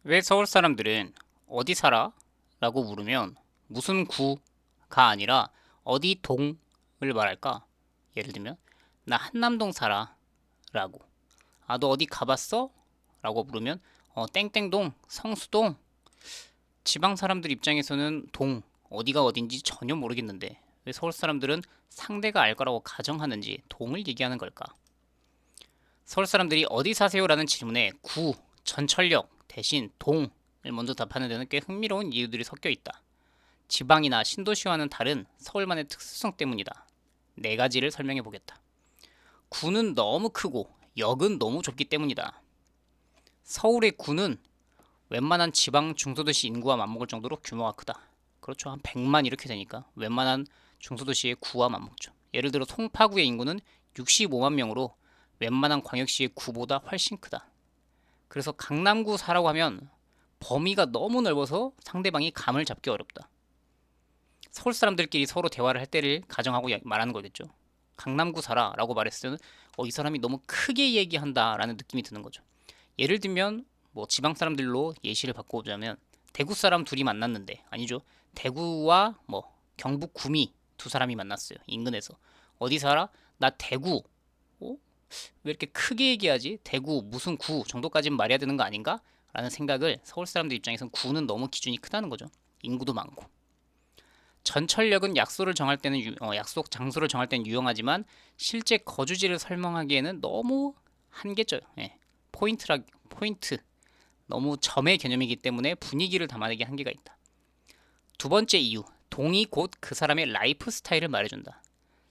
왜 서울 사람들은 어디 살아? 라고 물으면 무슨 구가 아니라 어디 동을 말할까? 예를 들면 나 한남동 살아 라고. 아, 너 어디 가봤어? 라고 물으면 땡땡동, 성수동. 지방 사람들 입장에서는 동, 어디가 어딘지 전혀 모르겠는데 왜 서울 사람들은 상대가 알 거라고 가정하는지 동을 얘기하는 걸까? 서울 사람들이 어디 사세요라는 질문에 구, 전철역 대신 동을 먼저 답하는 데는 꽤 흥미로운 이유들이 섞여 있다. 지방이나 신도시와는 다른 서울만의 특수성 때문이다. 네 가지를 설명해 보겠다. 구는 너무 크고 역은 너무 좁기 때문이다. 서울의 구는 웬만한 지방 중소도시 인구와 맞먹을 정도로 규모가 크다. 그렇죠. 한 100만 이렇게 되니까 웬만한 중소도시의 구와 맞먹죠. 예를 들어 송파구의 인구는 65만 명으로 웬만한 광역시의 구보다 훨씬 크다. 그래서 강남구 사라고 하면 범위가 너무 넓어서 상대방이 감을 잡기 어렵다. 서울 사람들끼리 서로 대화를 할 때를 가정하고 말하는 거겠죠. 강남구 살아라고 말했을 때는 이 사람이 너무 크게 얘기한다라는 느낌이 드는 거죠. 예를 들면 뭐 지방 사람들로 예시를 바꿔보자면 대구 사람 둘이 만났는데 아니죠. 대구와 뭐 경북 구미 두 사람이 만났어요. 인근에서. 어디 살아? 나 대구. 어? 왜 이렇게 크게 얘기하지? 대구 무슨 구 정도까지는 말해야 되는 거 아닌가? 라는 생각을 서울 사람들 입장에선 구는 너무 기준이 크다는 거죠. 인구도 많고. 전철역은 약소를 정할 때는 약속 장소를 정할 때는 유용하지만 실제 거주지를 설명하기에는 너무 한계적. 예. 포인트 너무 점의 개념이기 때문에 분위기를 담아내기 한계가 있다. 두 번째 이유, 동이 곧 그 사람의 라이프 스타일을 말해준다.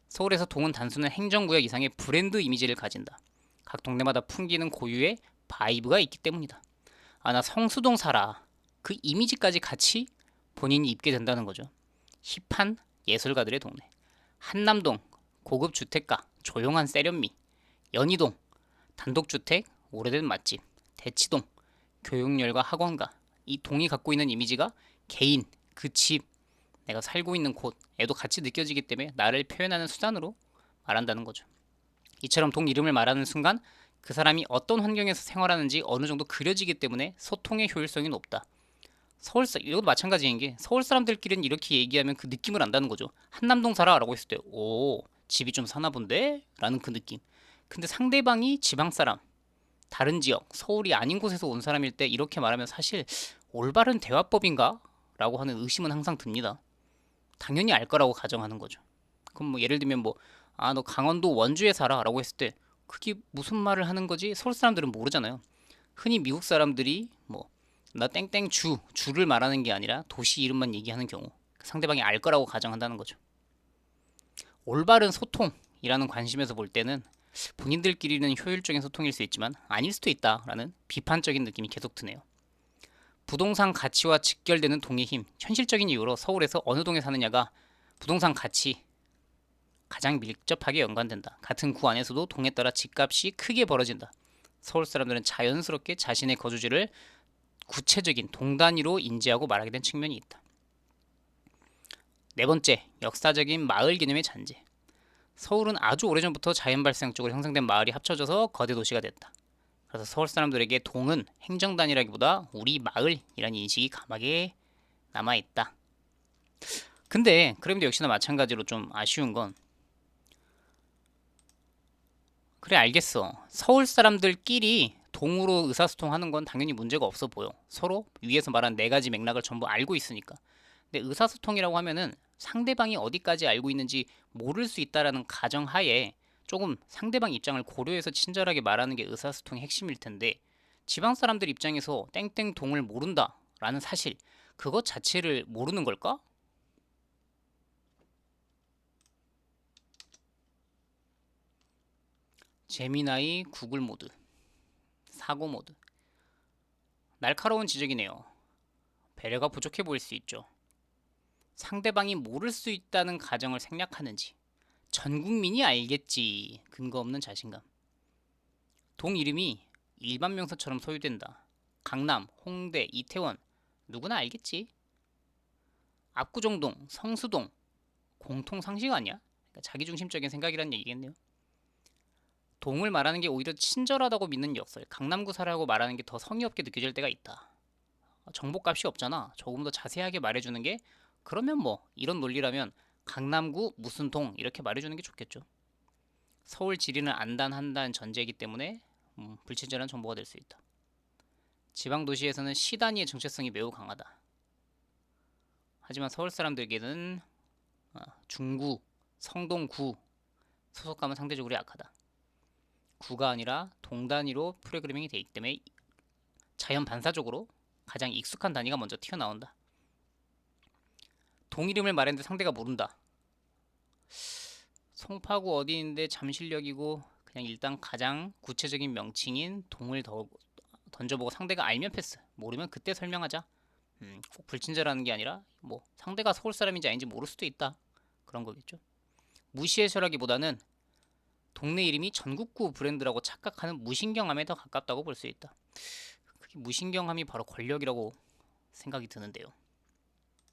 서울에서 동은 단순한 행정구역 이상의 브랜드 이미지를 가진다. 각 동네마다 풍기는 고유의 바이브가 있기 때문이다. 아, 나 성수동 살아. 그 이미지까지 같이 본인이 입게 된다는 거죠. 힙한 예술가들의 동네. 한남동, 고급 주택가, 조용한 세련미. 연희동, 단독주택, 오래된 맛집. 대치동, 교육열과 학원가. 이 동이 갖고 있는 이미지가 개인, 그 집, 내가 살고 있는 곳에도 같이 느껴지기 때문에 나를 표현하는 수단으로 말한다는 거죠. 이처럼 동 이름을 말하는 순간 그 사람이 어떤 환경에서 생활하는지 어느 정도 그려지기 때문에 소통의 효율성이 높다. 이것도 마찬가지인 게 서울 사람들끼리는 이렇게 얘기하면 그 느낌을 안다는 거죠. 한남동 살아라고 했을 때, 오, 집이 좀 사나 본데? 라는 그 느낌. 근데 상대방이 지방 사람, 다른 지역, 서울이 아닌 곳에서 온 사람일 때 이렇게 말하면 사실 올바른 대화법인가? 라고 하는 의심은 항상 듭니다. 당연히 알 거라고 가정하는 거죠. 그럼 뭐 예를 들면 뭐, 아, 너 강원도 원주에 살아 라고 했을 때 그게 무슨 말을 하는 거지? 서울 사람들은 모르잖아요. 흔히 미국 사람들이 뭐, 나 땡땡 주를 말하는 게 아니라 도시 이름만 얘기하는 경우 상대방이 알 거라고 가정한다는 거죠. 올바른 소통이라는 관심에서 볼 때는 본인들끼리는 효율적인 소통일 수 있지만 아닐 수도 있다라는 비판적인 느낌이 계속 드네요. 부동산 가치와 직결되는 동의 힘, 현실적인 이유로 서울에서 어느 동에 사느냐가 부동산 가치 가장 밀접하게 연관된다. 같은 구 안에서도 동에 따라 집값이 크게 벌어진다. 서울 사람들은 자연스럽게 자신의 거주지를 구체적인 동 단위로 인지하고 말하게 된 측면이 있다. 네 번째, 역사적인 마을 개념의 잔재. 서울은 아주 오래전부터 자연 발생적으로 형성된 마을이 합쳐져서 거대 도시가 됐다. 그래서 서울 사람들에게 동은 행정 단위라기보다 우리 마을이라는 인식이 강하게 남아있다. 근데 그럼에도 역시나 마찬가지로 좀 아쉬운 건 그래 알겠어. 서울 사람들끼리 동으로 의사소통하는 건 당연히 문제가 없어 보여. 서로 위에서 말한 네 가지 맥락을 전부 알고 있으니까. 근데 의사소통이라고 하면은 상대방이 어디까지 알고 있는지 모를 수 있다라는 가정하에 조금 상대방 입장을 고려해서 친절하게 말하는 게 의사소통의 핵심일 텐데 지방 사람들 입장에서 땡땡 동을 모른다라는 사실 그것 자체를 모르는 걸까? 제미나이 구글 모드, 사고 모드. 날카로운 지적이네요. 배려가 부족해 보일 수 있죠. 상대방이 모를 수 있다는 가정을 생략하는지 전 국민이 알겠지 근거 없는 자신감. 동 이름이 일반 명사처럼 소유된다. 강남, 홍대, 이태원 누구나 알겠지. 압구정동, 성수동 공통 상식 아니야? 그러니까 자기중심적인 생각이란 얘기겠네요. 동을 말하는 게 오히려 친절하다고 믿는 역설, 강남구 사라고 말하는 게 더 성의 없게 느껴질 때가 있다. 정보값이 없잖아. 조금 더 자세하게 말해주는 게 그러면 뭐 이런 논리라면 강남구 무슨 동 이렇게 말해주는 게 좋겠죠. 서울 지리는 안단 한다는 전제이기 때문에 불친절한 정보가 될 수 있다. 지방 도시에서는 시 단위의 정체성이 매우 강하다. 하지만 서울 사람들에게는 중구, 성동구 소속감은 상대적으로 약하다. 구가 아니라 동 단위로 프로그래밍이 되기 때문에 자연 반사적으로 가장 익숙한 단위가 먼저 튀어나온다. 동 이름을 말했는데 상대가 모른다. 송파구 어디 있는데 잠실역이고 그냥 일단 가장 구체적인 명칭인 동을 던져보고 상대가 알면 패스, 모르면 그때 설명하자. 꼭 불친절하는 게 아니라 뭐 상대가 서울 사람인지 아닌지 모를 수도 있다. 그런 거겠죠. 무시해서라기보다는 동네 이름이 전국구 브랜드라고 착각하는 무신경함에 더 가깝다고 볼 수 있다. 그게 무신경함이 바로 권력이라고 생각이 드는데요.